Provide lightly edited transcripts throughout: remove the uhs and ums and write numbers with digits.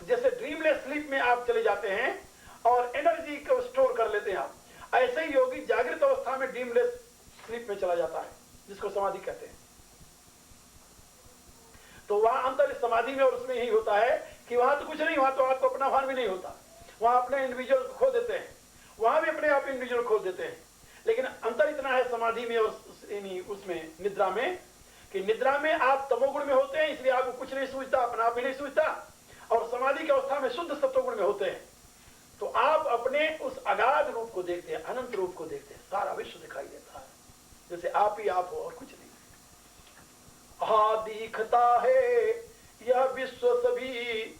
जैसे dreamless sleep में आप चले जाते हैं और एनर्जी को स्टोर कर लेते हैं आप, ऐसे ही योगी जागृत अवस्था में ड्रीमलेस स्लीप में चला जाता है, जिसको समाधि कहते हैं। तो वहां अंतर इस समाधि में और उसमें यही होता है कि वहां तो कुछ नहीं, वहां तो आपको अपना भान भी नहीं होता, वहां अपने इंडिविजुअल को खो देते हैं, वहां भी अपने आप इंडिविजुअल खो देते हैं। लेकिन अंतर इतना है समाधि में और उसमें निद्रा में, कि निद्रा में आप तमोगुण में होते हैं, इसलिए आपको कुछ नहीं सूझता, अपना आप ही नहीं सूझता, और समाधि की अवस्था में शुद्ध सत्वगुण में होते हैं, तो आप अपने उस अगाध रूप को देखते हैं, अनंत रूप को देखते हैं, सारा विश्व दिखाई देता है, जैसे आप ही आप हो और कुछ नहीं। दिखता है यह विश्व सभी,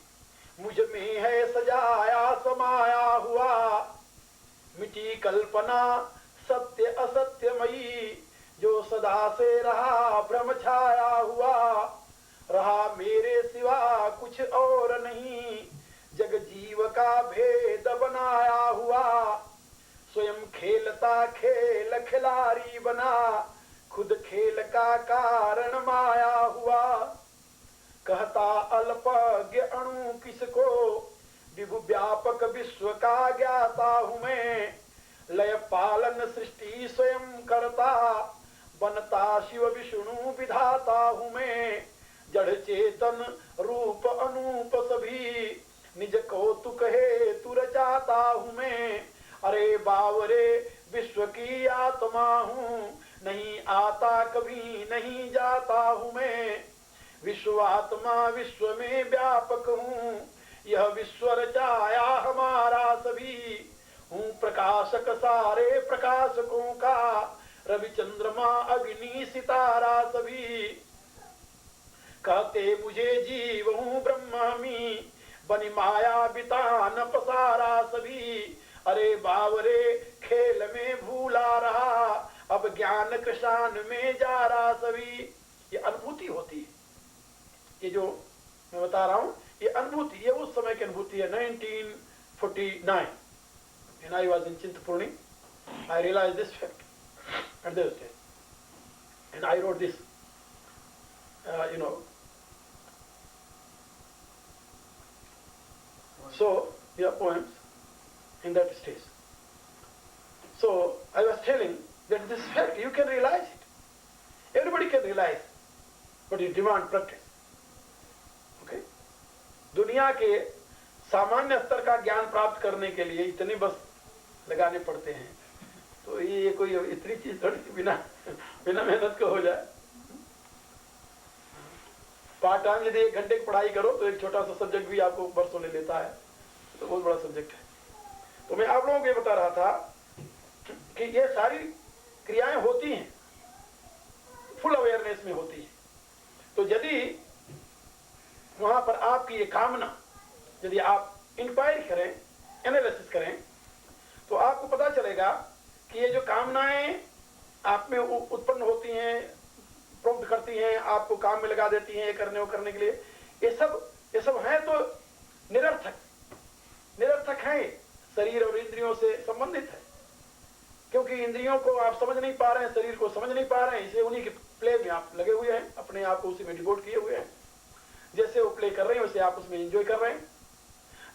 मुझ में है सजाया समाया हुआ, मिटी कल्पना सत्य असत्यमयी, जो सदा से रहा भ्रम छाया हुआ, रहा मेरे सिवा कुछ और नहीं, जग जीव का भेद बनाया हुआ, स्वयं खेलता खेल खिलाड़ी बना, खुद खेल का कारण माया हुआ, कहता अल्पज्ञ अणु किसको, विभु व्यापक विश्व का ज्ञाता हूं मैं, लय पालन सृष्टि स्वयं करता, बनता शिव विष्णु विधाता हूं मैं, जड़ चेतन रूप अनूप सभी, निज कौतुक है तू रचाता हूं मैं, अरे बावरे विश्व की आत्मा हूं, नहीं आता कभी नहीं जाता हूं मैं, विश्वात्मा विश्व में व्यापक हूं, यह विश्व रचाया हमारा सभी, हूं प्रकाशक सारे प्रकाशकों का, रवि चंद्रमा अग्नि सितारा सभी, कहते मुझे जीव हूं ब्रह्मामी, बनी माया बितान पसारा सभी, अरे बावरे खेल में भूला रहा, अब ज्ञान कृषान में जा रहा सभी। ये अनुभूति होती है, ये जो मैं बता रहा हूं ये अनुभूति, ये उस समय की अनुभूति है। 1949 when I was in Chintapurni, I realized this fact at this stage, and I wrote this so there are poems in that stage. So I was telling that this fact you can realize it, everybody can realize, but you demand practice. Okay? दुनिया के सामान्य स्तर का ज्ञान प्राप्त करने के लिए इतने बस लगाने पड़ते हैं, तो ये कोई इतनी चीज थोड़ी बिना मेहनत के हो जाए। पार्ट टाइम यदि 1 घंटे की पढ़ाई करो तो एक छोटा सा सब्जेक्ट भी आपको बरसों ले लेता है, तो बहुत बड़ा सब्जेक्ट है। तो मैं आप लोगों को ये बता रहा था कि ये सारी क्रियाएं होती हैं, फुल अवेयरनेस में होती है। तो यदि वहां पर आपकी ये कामना, यदि आप इंक्वायरी करें, एनालिसिस करें, तो आपको पता चलेगा कि ये जो कामनाएं आप में उत्पन्न होती हैं, प्रॉम्प्ट करती हैं, आपको काम में लगा देती हैं ये करने वो करने के लिए, ये सब है तो निरर्थक है, शरीर और इंद्रियों से संबंधित है। क्योंकि इंद्रियों को आप समझ नहीं पा रहे हैं, शरीर को समझ नहीं पा रहे हैं, इसलिए उन्हीं के प्ले में आप लगे हुए हैं, अपने आप को उसी में डिवोट किए हुए हैं। जैसे वो प्ले कर रहे हैं वैसे आप उसमें एंजॉय कर रहे हैं।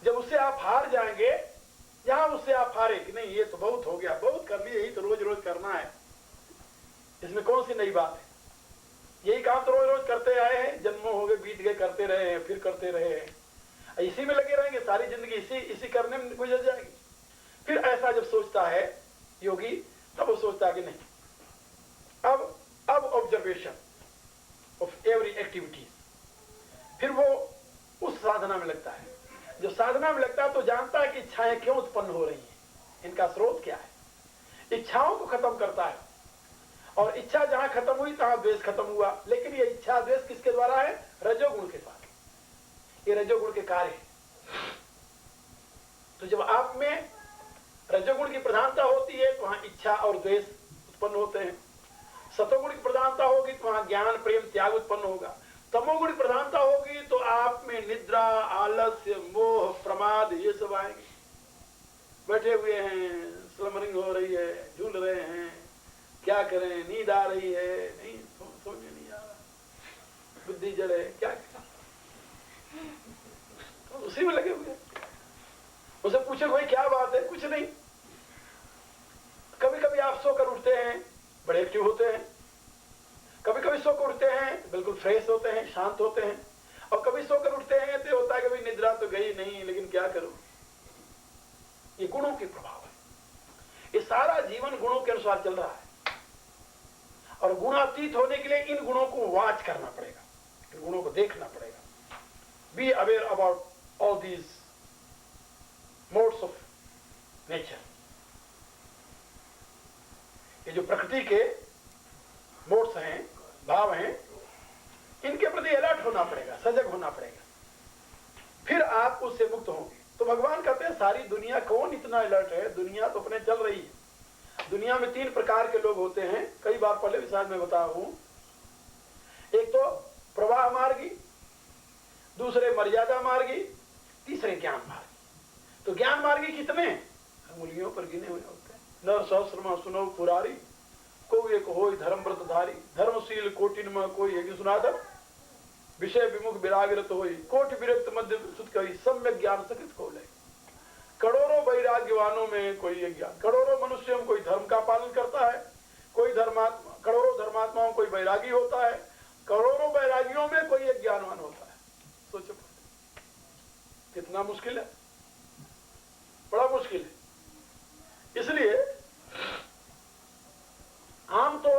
जब उससे आप हार जाएंगे, जहां उससे आप हारे कि नहीं ये तो बहुत हो गया, बहुत कर लिए, यही तो रोज रोज करना है, इसमें कौन सी नई बात है, यही काम तो रोज रोज करते आए हैं, जन्मों हो गए बीत गए, करते रहे हैं, फिर करते रहे हैं, इसी में लगे रहेंगे, सारी जिंदगी इसी करने में गुजर जाएगी। फिर ऐसा जब सोचता है योगी, तब वो सोचता है कि नहीं, अब ऑब्जर्वेशन ऑफ एवरी एक्टिविटीज, फिर वो उस साधना में लगता है। जो साधना में लगता है तो जानता है कि इच्छाएं क्यों उत्पन्न हो रही हैं, इनका स्रोत क्या है, इच्छाओं को खत्म करता है, और इच्छा जहां खत्म हुई तहां द्वेष खत्म हुआ। लेकिन ये इच्छा द्वेष किसके द्वारा है? रजोगुण के द्वारा, ये रजोगुण के कार्य है। तो जब आप में रजोगुण की प्रधानता होती है तो वहां इच्छा और द्वेष उत्पन्न होते हैं। सतोगुण की प्रधानता होगी तो वहां ज्ञान प्रेम त्याग उत्पन्न होगा। तमोगुण की प्रधानता होगी तो आप में निद्रा, आलस्य, मोह, प्रमाद ये सब आएंगे। बैठे हुए हैं, स्लमरिंग हो रही है, झूल रहे हैं, क्या करें, नींद आ रही है, नहीं समझ में नहीं आ रहा, बुद्धि जड़ है, क्या करें। तो उसी में लगे हुए हैं। उसे पूछे भाई क्या बात है, कुछ नहीं। कभी कभी आप सोकर उठते हैं, बड़े एक्टिव होते हैं, कभी कभी सोकर उठते हैं बिल्कुल फ्रेश होते हैं, शांत होते हैं, और कभी सोकर उठते हैं तो होता है कि भाई निद्रा तो गई नहीं, लेकिन क्या करूं। ये गुणों के प्रभाव है। ये सारा जीवन गुणों के अनुसार चल रहा है, और गुणातीत होने के लिए इन गुणों को वॉच करना पड़ेगा, इन गुणों को देखना पड़ेगा। Be aware about all these modes of nature. ये जो प्रकृति के मोड्स हैं, भाव हैं, इनके प्रति अलर्ट होना पड़ेगा, सजग होना पड़ेगा, फिर आप उससे मुक्त होंगे। तो भगवान कहते हैं सारी दुनिया कौन इतना अलर्ट है, दुनिया तो अपने चल रही है। दुनिया में 3 प्रकार के लोग होते हैं, कई बार पहले भी शायद मैं बताया हूं। एक तो प्रवाह मार्गी, दूसरे मर्यादा मार्गी, तीसरे ज्ञान मार्गी। तो ज्ञान मार्गी कितने? अंगुलियों पर गिने हुए होते हैं। नर सहस्रमा सुनो पुरारी, कोई एक होई धर्म व्रतधारी, धर्मशील कोटिन में कोई एक सुना था, विषय विमुख विरागिरत होई, कोटि विरक्त मध्य सुत कही, सम्यक ज्ञान सकृत को ले। करोड़ों वैराग्यवानों में कोई एक ज्ञान, करोड़ों मनुष्यों में कोई धर्म का पालन करता है, कोई धर्मात्मा, करोड़ों धर्मात्माओं कोई वैरागी होता है, करोड़ों वैरागियों में कोई एक ज्ञानवान होता है। सोचो कितना मुश्किल है, बड़ा मुश्किल है। इसलिए आम तो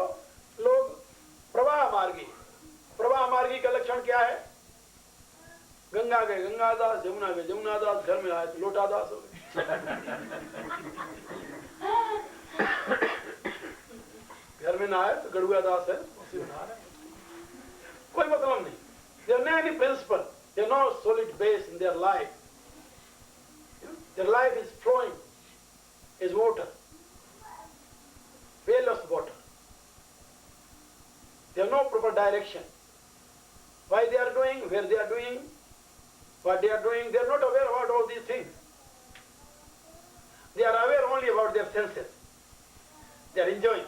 लोग प्रवाह मार्गी, प्रवाह मार्गी का लक्षण क्या है? गंगा गए गंगादास, यमुना गए यमुनादास, घर में आए तो लोटादास हो गए। घर में ना आए तो गड़ुआ दास है, उसी में नहा रहे। कोई मतलब नहीं। There are no any principle. There are no solid base in their life. Their life is flowing, is water, weightless water. They have no proper direction. Why they are doing, where they are doing, what they are doing, they are not aware about all these things. They are aware only about their senses. They are enjoying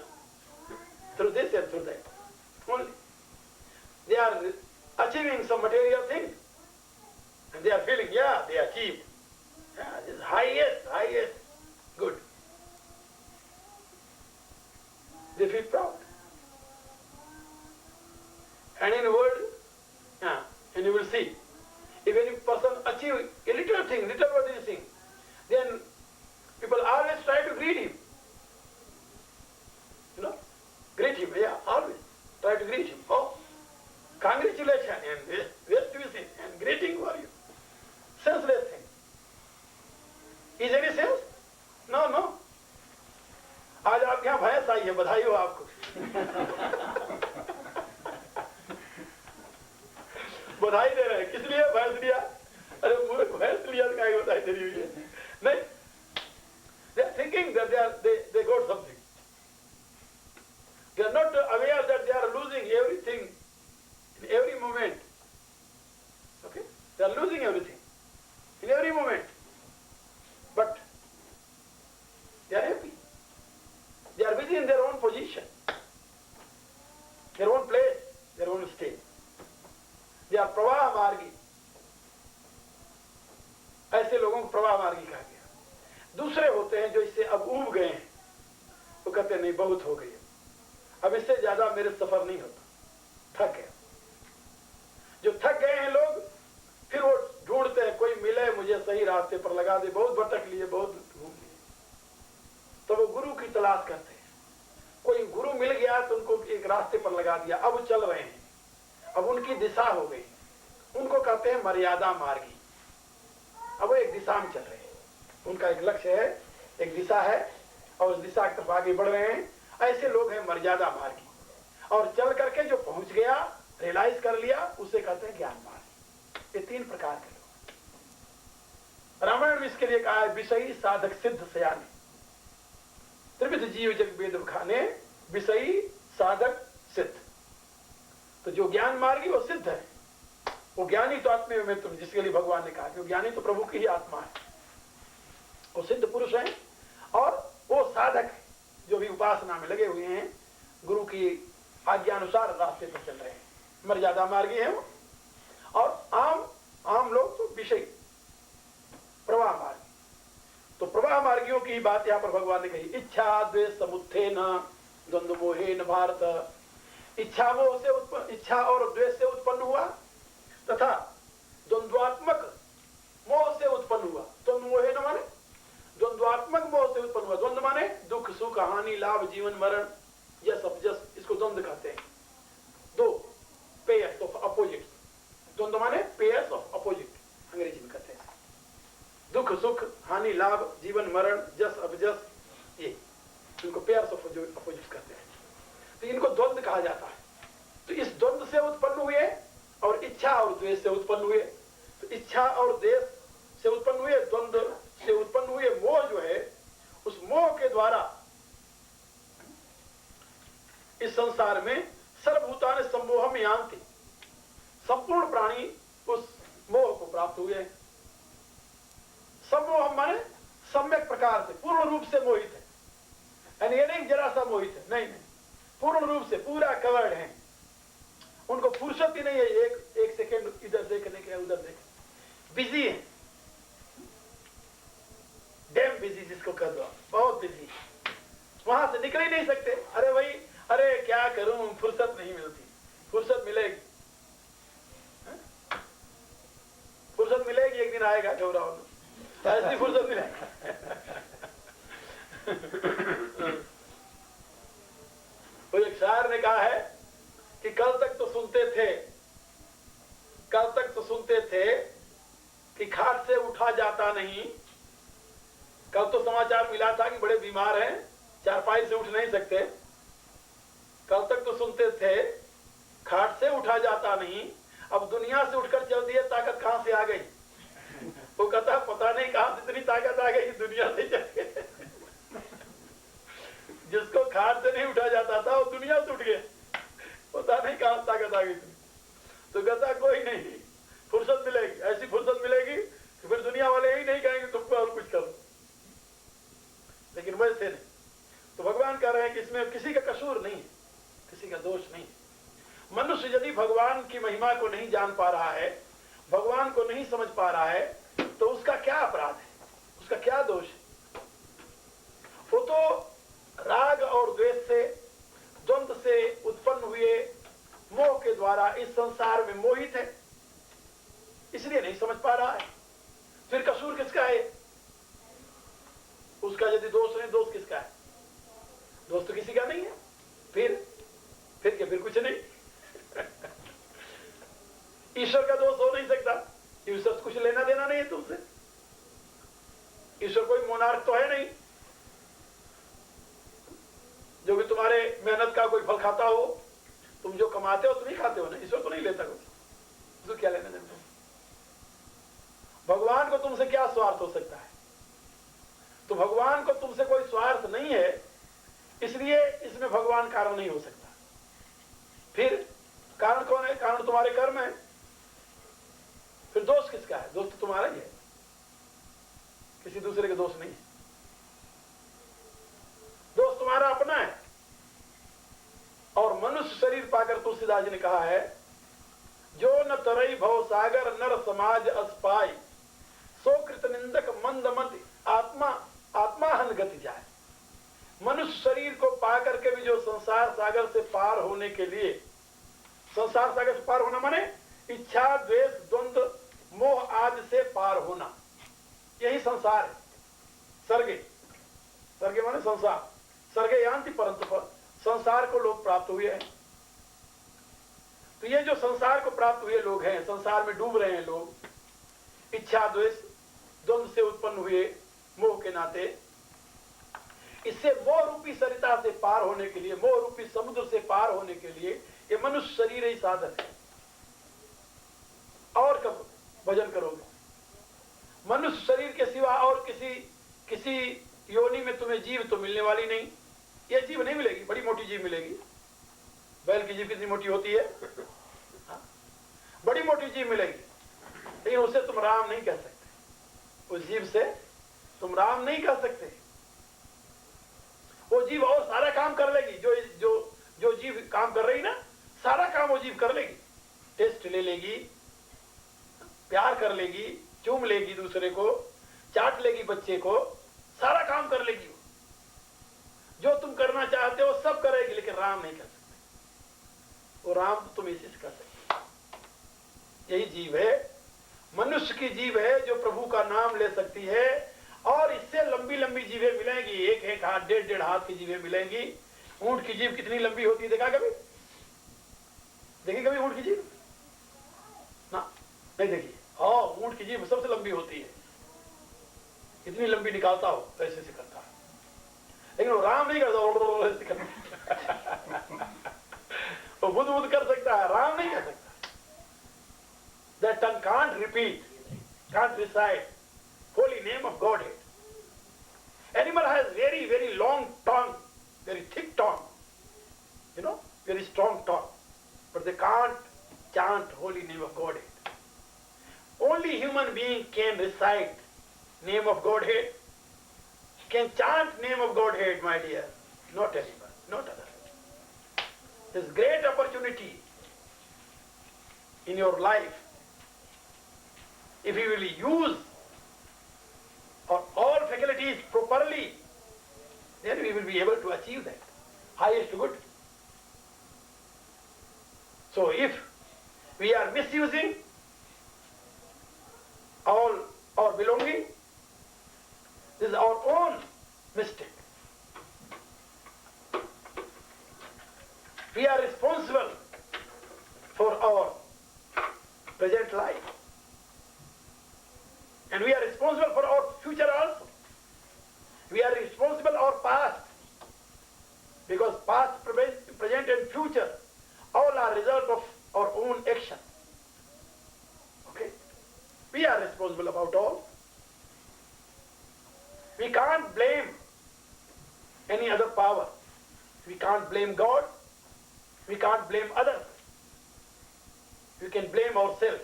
through this and through that. Only. They are achieving some material thing, and they are feeling, yeah, they achieved. Yeah, this is highest, good. They feel proud. And in the world, and you will see, if any person achieve a little thing, little what is thing, then people always try to greet him. Greet him, yeah, always try to greet him. Oh, congratulations and best wishes and greeting for you. Senseless thing. Is any sense? No. आज आपके यहाँ भैंस आई है, बधाई हो आपको। बधाई दे रहे हैं, किस लिए भैंस लिया? अरे भैंस लिया तो क्या बधाई दे रही हुई है? नहीं, they are thinking that they got something. They are not aware that they are losing everything in every moment. Okay, they are losing everything in every moment, but they are happy. They are busy in their own position, their own place, their own state. They are प्रवाह मार्गी। ऐसे लोगों को प्रवाह मार्गी कहा गया। दूसरे होते हैं जो इससे अब ऊब गए हैं, वो कहते हैं नहीं बहुत हो गई, अब इससे ज्यादा मेरे सफर नहीं होता, थक गया। जो थक गए हैं लोग, फिर वो ढूंढते हैं कोई मिले मुझे सही रास्ते पर लगा दे। बहुत भटक लिए, बहुत घूम लिए, तो वो गुरु की तलाश करते हैं। कोई गुरु मिल गया तो उनको एक रास्ते पर लगा दिया, अब चल रहे हैं, अब उनकी दिशा हो गई। उनको कहते हैं मर्यादा मार्गी। अब वो एक दिशा में चल रहे हैं, उनका एक लक्ष्य है, एक दिशा है, और उस दिशा की तरफ आगे बढ़ रहे हैं। ऐसे लोग हैं मर्यादा मार्गी। और चल करके जो पहुंच गया, रियलाइज कर लिया, उसे कहते हैं ज्ञान मार्गी। ये 3 प्रकार के लोग। रामायण में इसके लिए कहा है विषयी साधक सिद्ध सयाने, त्रिविध जीव जग वेद खाने, विषयी साधक सिद्ध। तो जो ज्ञान मार्गी वो सिद्ध है, वो ज्ञानी तो आत्मा में तुम, जिसके लिए भगवान ने कहा कि वो ज्ञानी तो प्रभु की ही आत्मा है, वो सिद्ध पुरुष है। और वो साधक जो भी उपासना में लगे हुए हैं, गुरु की आज्ञा अनुसार रास्ते पर चल रहे हैं, मर्यादा मार्गी है वो। और आम लोग तो विषय तीसरी बात यहाँ पर भगवान ने कही, इच्छा द्वेष समुत्थेन द्वंद्व मोहेन भारत। इच्छा मोह से उत्पन्न, इच्छा और द्वेष से उत्पन्न हुआ तथा द्वंद्वात्मक मोह से उत्पन्न हुआ। द्वंद्व मोहेन माने द्वंद्वात्मक मोह से उत्पन्न हुआ। द्वंद्व माने दुख सुख हानि लाभ जीवन मरण यस अपजस, इसको द्वंद्व कहते हैं। दो पेयर्स ऑफ अपोजिट, द्वंद्व माने पेयर्स ऑफ अपोजिट अंग्रेजी में कहते हैं। दुख सुख हानि लाभ जीवन मरण जस अपजस, ये इनको पेयर्स ऑफ अपोजिट कहते हैं। तो इनको द्वंद्व कहा जाता है। तो इस द्वंद्व से उत्पन्न हुए और इच्छा और द्वेष से उत्पन्न हुए। तो इच्छा और द्वेष से उत्पन्न हुए, द्वंद्व से उत्पन्न हुए मोह जो है, उस मोह के द्वारा इस संसार में सर्वभूतानि सम्मोहम यान्ति, संपूर्ण प्राणी उस मोह को प्राप्त हुए। सम्मोहम माने सम्यक प्रकार से, पूर्ण रूप से मोहित है। यानी ये नहीं जरा सा मोहित है, नहीं नहीं, पूर्ण रूप से पूरा कवर्ड है। उनको फुर्सत ही नहीं है एक सेकेंड इधर देखने के उधर देखने, बिजी है, डैम बिजी जिसको कह दो, बहुत बिजी, वहां से निकल ही नहीं सकते। अरे भाई, अरे क्या करूं, फुर्सत नहीं मिलती। फुर्सत मिलेगी, फुर्सत मिलेगी, एक दिन आएगा, घबराओ, ऐसी फुर्सत मिलेगी। तो एक शायर ने कहा है कि कल तक तो सुनते थे कि खाट से उठा जाता नहीं। कल तो समाचार मिला था कि बड़े बीमार हैं, चारपाई से उठ नहीं सकते। कल तक तो सुनते थे खाट से उठा जाता नहीं, अब दुनिया से उठकर चल दिए, ताकत कहां से आ गई। वो कहता पता नहीं कहां से इतनी ताकत आ गई, दुनिया से चल गए। जिसको खाट से नहीं उठा जाता था वो दुनिया से उठ गया, पता नहीं कहां ताकत आ गई। तो कहता कोई नहीं, फुर्सत मिलेगी, ऐसी फुर्सत मिलेगी कि फिर दुनिया वाले यही नहीं कहेंगे तुमको और कुछ करो। लेकिन वैसे नहीं। तो भगवान कह रहे हैं कि इसमें किसी का कसूर नहीं है, किसी का दोष नहीं। मनुष्य यदि भगवान की महिमा को नहीं जान पा रहा है, भगवान को नहीं समझ पा रहा है, तो उसका क्या अपराध है, उसका क्या दोष है। वो तो राग और द्वेष से, द्वंद्व से उत्पन्न हुए मोह के द्वारा इस संसार में मोहित है, इसलिए नहीं समझ पा रहा है। फिर कसूर किसका है? उसका यदि दोष नहीं, दोष किसका है? दोष तो किसी का नहीं है। फिर क्या, फिर कुछ नहीं। ईश्वर का दोष हो नहीं सकता, ईश्वर से कुछ लेना देना नहीं है तुमसे। ईश्वर कोई मोनार्क तो है नहीं जो कि तुम्हारे मेहनत का कोई फल खाता हो। तुम जो कमाते हो तुम ही खाते हो ना, ईश्वर तो नहीं लेता कुछ, उसको क्या लेना देना। भगवान को तुमसे क्या स्वार्थ हो सकता है? तो भगवान को तुमसे कोई स्वार्थ नहीं है, इसलिए इसमें भगवान कारण नहीं हो सकता। फिर कारण कौन है? कारण तुम्हारे कर्म है। फिर दोष किसका है? दोष तो तुम्हारा ही है, किसी दूसरे का दोष नहीं है। दोष तुम्हारा अपना है। और मनुष्य शरीर पाकर तुलसीदास जी ने कहा है, जो न तरई भव सागर नर समाज अस्पाई, सो कृत निंदक मंद मत आत्मा हन गति जाए। मनुष्य शरीर को पाकर के भी जो संसार सागर से पार होने के लिए, संसार सागर से पार होना माने इच्छा द्वेष द्वंद्व मोह आदि से पार होना, यही संसार है। सर्गे माने संसार, सर्गे यान्ति परंतु, संसार को लोग प्राप्त हुए हैं। तो ये जो संसार को प्राप्त हुए लोग हैं, संसार में डूब रहे हैं लोग, इच्छा द्वेष द्वंद्व से उत्पन्न हुए मोह के नाते, इससे मोह रूपी सरिता से पार होने के लिए, मोह रूपी समुद्र से पार होने के लिए ये मनुष्य शरीर ही साधन है। और कब भजन करोगे? मनुष्य शरीर के सिवा और किसी योनि में तुम्हें जीव तो मिलने वाली नहीं। ये जीव नहीं मिलेगी, बड़ी मोटी जीव मिलेगी। बैल की जीव कितनी मोटी होती है? बड़ी मोटी जीव मिलेगी, लेकिन उससे तुम राम नहीं कह सकते। उस जीव से तुम राम नहीं कह सकते। वो जीव और सारा काम कर लेगी, जो जीव काम कर रही ना, सारा काम वो जीव कर लेगी। टेस्ट ले लेगी, प्यार कर लेगी, चूम लेगी दूसरे को, चाट लेगी बच्चे को, सारा काम कर लेगी, जो तुम करना चाहते हो सब करेगी, लेकिन राम नहीं कर सकते। वो राम तो तुम इसी से कर सकते। यही जीव है, मनुष्य की जीव है जो प्रभु का नाम ले सकती है। और इससे लंबी लंबी जीवें मिलेंगी, एक एक हाथ, डेढ़ डेढ़ हाथ की जीवें मिलेंगी। ऊंट की जीव कितनी लंबी होती है, देखा कभी? देखी कभी ऊंट की जीव? ना, नहीं देखी। हाँ, ऊंट की जीभ सबसे लंबी होती है, इतनी लंबी निकालता हो ऐसे से करता है। लेकिन वो राम नहीं करता, ऐसे करता। वो बुद्ध बुद्ध कर सकता है, राम नहीं कर सकता। That tongue can't repeat, can't recite holy name of Godhead. Animal has very, very long tongue, very thick tongue, very strong tongue, but they can't chant holy name of Godhead. Only human being can recite name of Godhead, can chant name of Godhead, my dear, not animal, not other. There's great opportunity in your life. If you will use all faculties properly, then we will be able to achieve that highest good. So if we are misusing all our belonging, this is our own mistake. We are responsible for our present life. And we are responsible for our future also. We are responsible for our past. Because past, present and future all are result of our own action. Okay? We are responsible about all. We can't blame any other power. We can't blame God. We can't blame others. We can blame ourselves.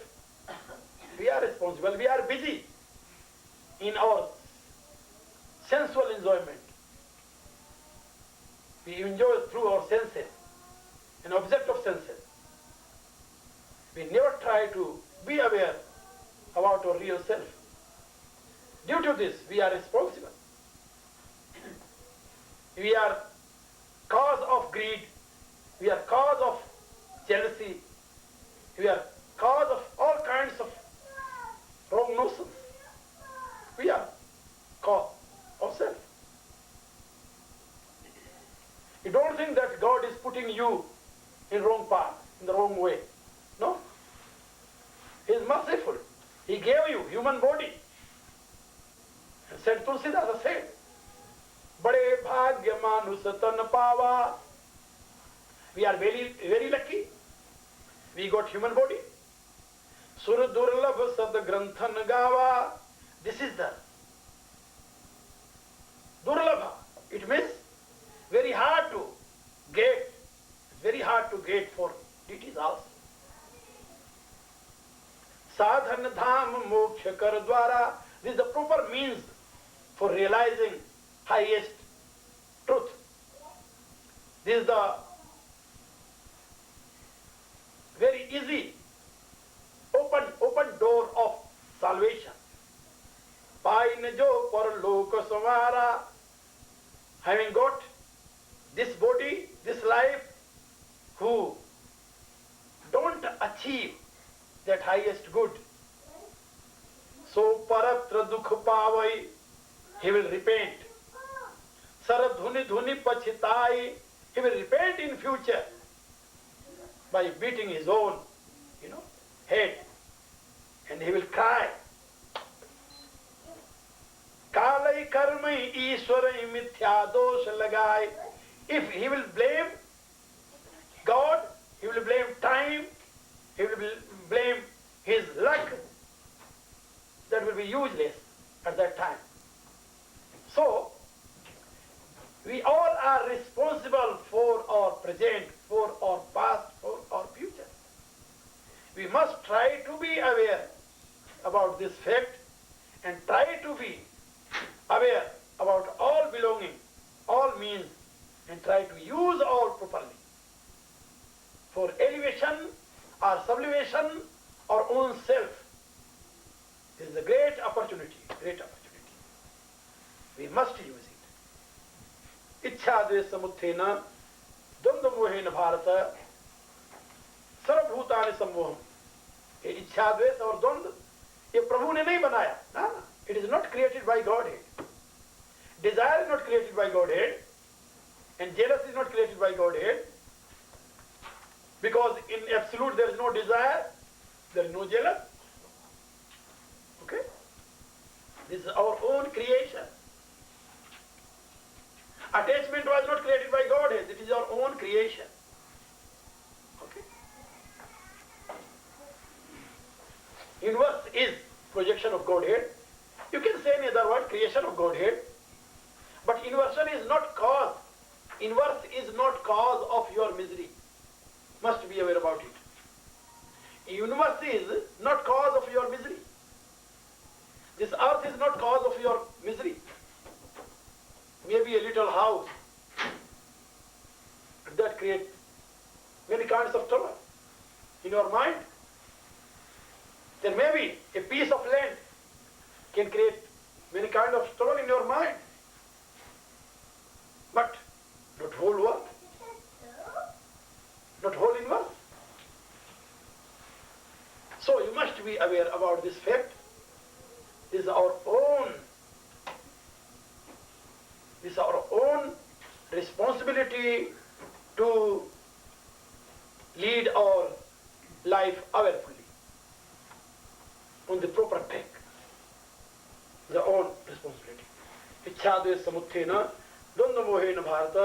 We are responsible. We are busy in our sensual enjoyment. We enjoy through our senses, an object of senses. We never try to be aware about our real self. Due to this, we are responsible. We are cause of greed. We are cause of jealousy. We are cause of all kinds of wrong notions. We are cause ourselves. You don't think that God is putting you in wrong path, in the wrong way. No. He is merciful. He gave you human body. And said Tulsidas said, Bade bhagya manus tan pava. We are very, very lucky. We got human body. Sur durlabh sad granthan gava. This is the durlabha. It means very hard to get. Very hard to get for deities also. Sadhan dham moksha kar dwara. This is the proper means for realizing highest truth. This is the very easy open door of salvation. Pain jo par lok samara. Having got this body, this life, who don't achieve that highest good, so paratra dukh pavai, he will repent. Sarad dhuni dhuni pachitai, he will repent in future by beating his own, head, and he will cry. Kalai karmai ishwarai mithya dosh lagai. If he will blame God, he will blame time, he will blame his luck, that will be useless at that time. So, we all are responsible for our present, for our past, for our future. We must try to be aware about this fact and try to be aware about all belonging, all means, and try to use all properly for elevation or sublimation our own self. This is a great opportunity, great opportunity. We must use it. Ichha dvesa muthena dvandva mohena bharata sarvabhutani sammoham. ये इच्छा द्वेष और द्वंद्व ये प्रभु ने नहीं बनाया ना. It is not created by Godhead. Desire is not created by Godhead, and jealousy is not created by Godhead, because in absolute there is no desire, there is no jealous. Okay? This is our own creation. Attachment was not created by Godhead, it is our own creation. Okay? Universe is projection of Godhead. You can say in other words, creation of Godhead. But inversion is not cause. Inverse is not cause of your misery. Must be aware about it. Universe is not cause of your misery. This earth is not cause of your misery. Maybe a little house that creates many kinds of trouble in your mind. There may be a piece of land can create many kinds of trouble in your mind. But not whole world, not whole universe. So you must be aware about this fact. This is our own responsibility to lead our life awarefully on the proper track. The own responsibility. Ichhadve samuthena द्वंद्व मोहेन भारत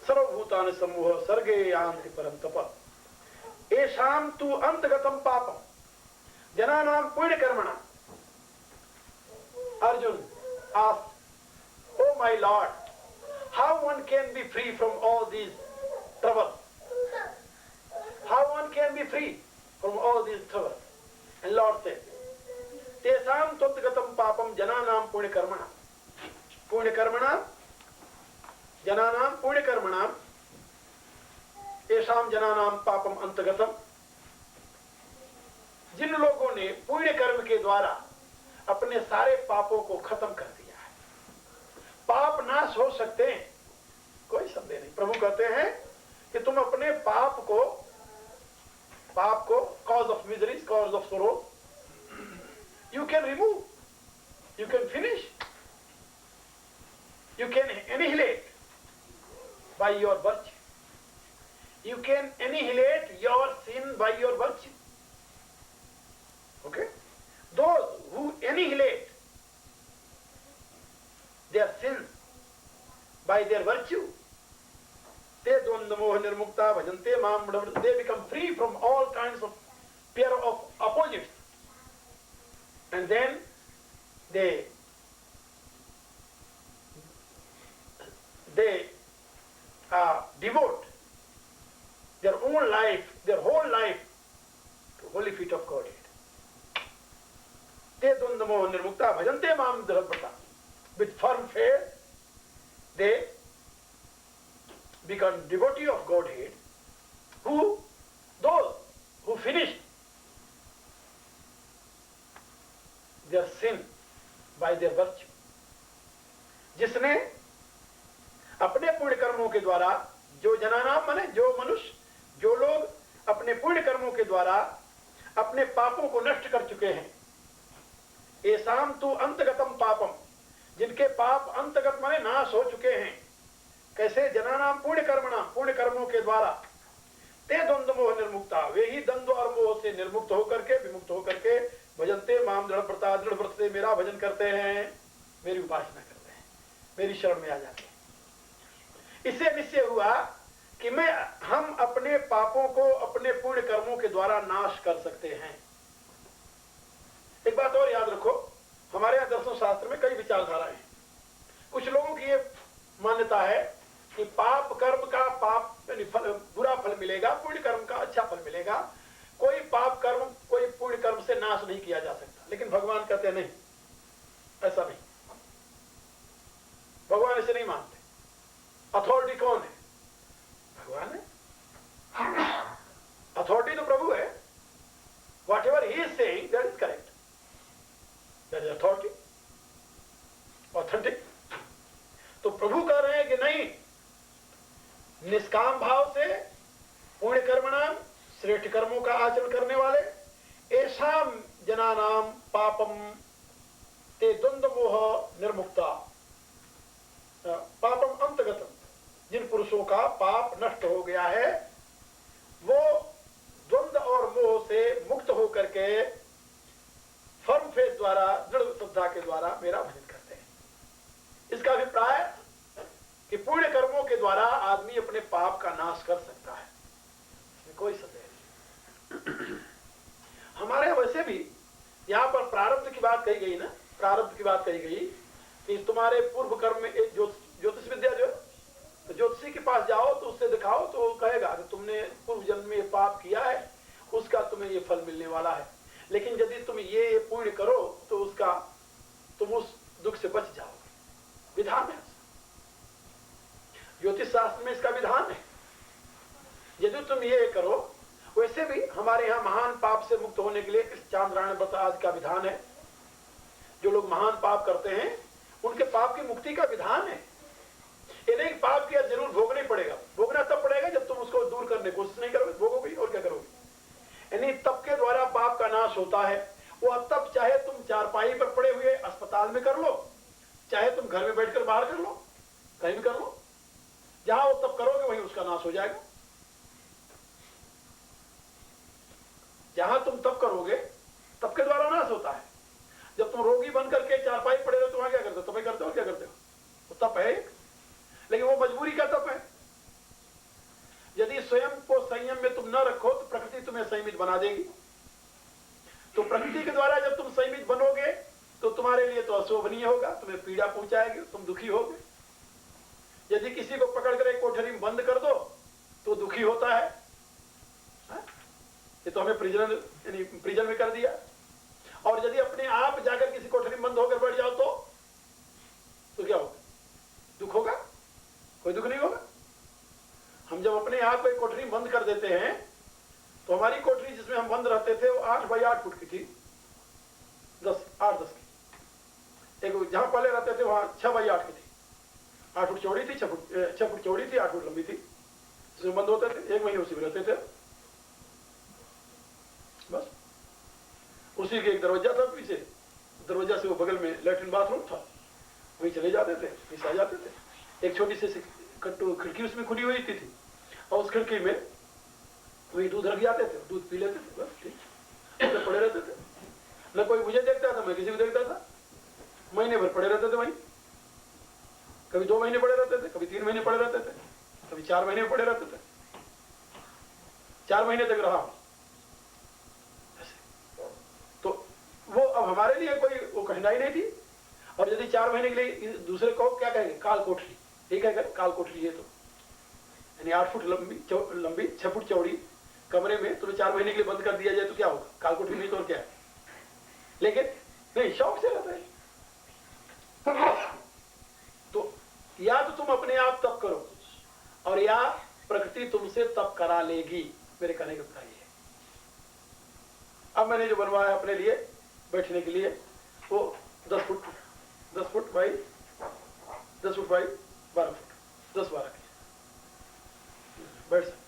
सर्वभूतानि समूह सर्गे यान्ति परन्तप. एषाम तु अंतगतम पापम जनानां पुण्यकर्मणा. Arjun asked, "Oh my Lord, how one can be free from all these troubles? How one can be free from all these troubles?" And Lord said, "Tesam tvantagatam papam jananam punyakर्मणा." Punyakर्मणा जनानां पुण्यकर्मणां येषां जनानां पापम अंतगतम. जिन लोगों ने पुण्य कर्म के द्वारा अपने सारे पापों को खत्म कर दिया है. पाप नाश हो सकते हैं, कोई संदेह नहीं. प्रभु कहते हैं कि तुम अपने पाप को cause of miseries, cause of sorrow, you can remove, you can finish, you can annihilate by your virtue. You can annihilate your sin by your virtue. Okay? Those who annihilate their sins by their virtue, they become free from all kinds of pair of opposites. And then they devote their own life, their whole life to holy feet of Godhead. Te dvandamo nirmukta bhajante mam dharabrata. With firm faith, they become devotee of Godhead, those who finished their sin by their virtue. जिसने अपने पुण्य कर्मों के द्वारा, जो जनानाम माने जो मनुष्य, जो लोग अपने पुण्य कर्मों के द्वारा अपने पापों को नष्ट कर चुके हैं. एसाम तु अंतगतम पापम, जिनके पाप अंतगत माने नाश हो चुके हैं. कैसे? जनानाम पुण्य कर्मों के द्वारा. ते द्वंद्व मोह निर्मुक्ता, वे ही द्वंद्व और मोह से निर्मुक्त होकर के, विमुक्त होकर के भजन्ते माम दृढ़ व्रत से मेरा भजन करते हैं, मेरी उपासना करते हैं, मेरी शरण में आ जाते हैं. इससे निश्चय हुआ कि हम अपने पापों को अपने पुण्य कर्मों के द्वारा नाश कर सकते हैं. एक बात और याद रखो, हमारे यहाँ दर्शन शास्त्र में कई विचारधाराएं हैं. कुछ लोगों की ये मान्यता है कि पाप कर्म का बुरा फल मिलेगा, पुण्य कर्म का अच्छा फल मिलेगा. कोई पाप कर्म कोई पुण्य कर्म से नाश नहीं किया जा सकता. लेकिन भगवान कहते नहीं, ऐसा नहीं. भगवान ऐसे नहीं मानते. अथॉरिटी कौन है? भगवान है. अथॉरिटी तो प्रभु है. Whatever he is saying, that is correct. That is authority, authentic. प्रभु कह रहे हैं कि नहीं, निष्काम भाव से पुण्य कर्मणाम श्रेष्ठ कर्मों का आचरण करने वाले ऐसाम जनानाम पापम ते द्वंद्व मोह निर्मुक्ता, पापम अंतगतम, जिन पुरुषों का पाप नष्ट हो गया है वो द्वंद्व और मोह से मुक्त होकर के फर्म फेथ द्वारा, दृढ़ श्रद्धा के द्वारा मेरा भजन करते हैं। इसका अभिप्राय कि पुण्य कर्मों के द्वारा आदमी अपने पाप का नाश कर सकता है, इसमें कोई संदेह नहीं। हमारे वैसे भी यहाँ पर प्रारब्ध की बात कही गई ना, प्रारब्ध की बात कही गई कि तुम्हारे पूर्व कर्म में एक ज्योतिष विद्या जो है, तो ज्योतिषी के पास जाओ तो उससे दिखाओ तो वो कहेगा कि तुमने पूर्व जन्म में पाप किया है, उसका तुम्हें ये फल मिलने वाला है, लेकिन यदि तुम ये पुण्य करो तो उसका तुम उस दुख से बच जाओगे। विधान है, ज्योतिष शास्त्र में इसका विधान है, यदि तुम ये करो। वैसे भी हमारे यहाँ महान पाप से मुक्त होने के लिए इस चांद्रायण व्रत आज का विधान है। जो लोग महान पाप करते हैं उनके पाप की मुक्ति का विधान है। ये नहीं पाप किया जरूर भोगना ही पड़ेगा, भोगना तब पड़ेगा जब तुम उसको दूर करने की कोशिश नहीं करोगे, भोगोगे और क्या करोगे। यानी तप के द्वारा पाप का नाश होता है। वो तप चाहे तुम चारपाई पर पड़े हुए अस्पताल में कर लो, चाहे तुम घर में बैठकर बाहर कर लो, कहीं भी कर लो, जहां वो तप करोगे वहीं उसका नाश हो जाएगा। जहां तुम तप करोगे तप के द्वारा नाश होता है। जब तुम रोगी बन करके चारपाई पड़े हो तो वहां क्या करते हो, तपाईं करते हो, क्या करते हो, वो तप है एक, लेकिन वो मजबूरी का तप है। यदि स्वयं को संयम में तुम न रखो तो प्रकृति तुम्हें संयमित बना देगी। तो प्रकृति के द्वारा जब तुम संयमित बनोगे तो तुम्हारे लिए तो अशोभनीय होगा, तुम्हें पीड़ा पहुंचाएगी, तुम दुखी होगे। यदि किसी को पकड़ कर एक कोठरी में बंद कर दो तो दुखी होता है, ये तो हमें प्रिजन में कर दिया। और यदि अपने आप जाकर किसी कोठरी में बंद होकर बैठ जाओ तो क्या होगा, दुख होगा, कोई दुख नहीं होगा। हम जब अपने आप को एक कोठरी में बंद कर देते हैं तो हमारी कोठरी जिसमें हम बंद रहते थे वो 8 बाई 8 फुट की थी, 8-10 की। एक जहां पहले रहते थे वहां 6 बाई 8 की थी, 8 फुट चौड़ी थी, 6 फुट चौड़ी थी, 8 फुट लंबी थी, जिसमें बंद होते थे। 1 महीने उसी में रहते थे, बस। उसी के एक दरवाजा था पीछे, दरवाजा से वो बगल में लैट्रिन बाथरूम था, वहीं चले जाते थे, वहीं आ जाते थे। एक छोटी सी खिड़की उसमें खुली हुई थी और उस खिड़की में वही दूध रख जाते थे, दूध पी लेते थे, बस ठीक। तो पड़े रहते थे, न कोई मुझे देखता था, मैं किसी को देखता था। महीने भर पड़े रहते थे वहीं, कभी 2 महीने पड़े रहते थे, कभी 3 महीने पड़े रहते थे, कभी 4 महीने पड़े रहते थे। 4 महीने तक रहा। तो वो अब हमारे लिए कोई वो कठिनाई नहीं थी। और यदि 4 महीने के लिए दूसरे को क्या कहेंगे, काल कोठरी, ठीक है, काल कोठरी है तो यानी 8 फुट लंबी 6 फुट चौड़ी कमरे में तुम्हें 4 महीने के लिए बंद कर दिया जाए तो क्या होगा, काल कोठरी नहीं तो और क्या है। लेकिन नहीं, शौक से रहता है। तो या तो तुम अपने आप तप करो और या प्रकृति तुमसे तप करा लेगी, मेरे कहने का उत्तर ये है। अब मैंने जो बनवाया अपने लिए बैठने के लिए वो 10 फुट बाई 12 फुट, 10-12 के बैठ सकते।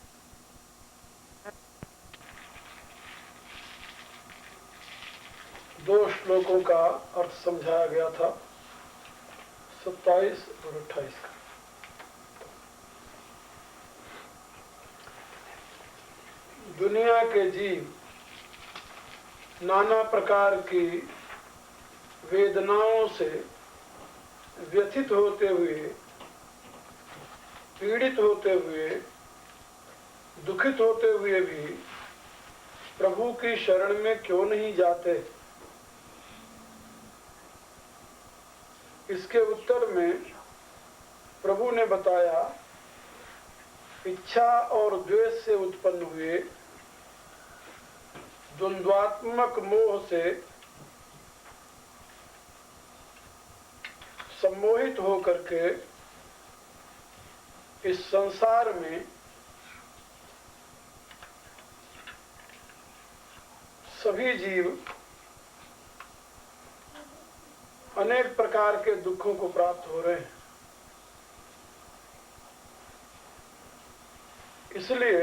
दो श्लोकों का अर्थ समझाया गया था, 27 और 28 का। दुनिया के जीव नाना प्रकार की वेदनाओं से व्यथित होते हुए, पीड़ित होते हुए, दुखित होते हुए भी प्रभु की शरण में क्यों नहीं जाते। इसके उत्तर में प्रभु ने बताया, इच्छा और द्वेष से उत्पन्न हुए द्वंद्वात्मक मोह से सम्मोहित होकर के इस संसार में सभी जीव अनेक प्रकार के दुखों को प्राप्त हो रहे हैं। इसलिए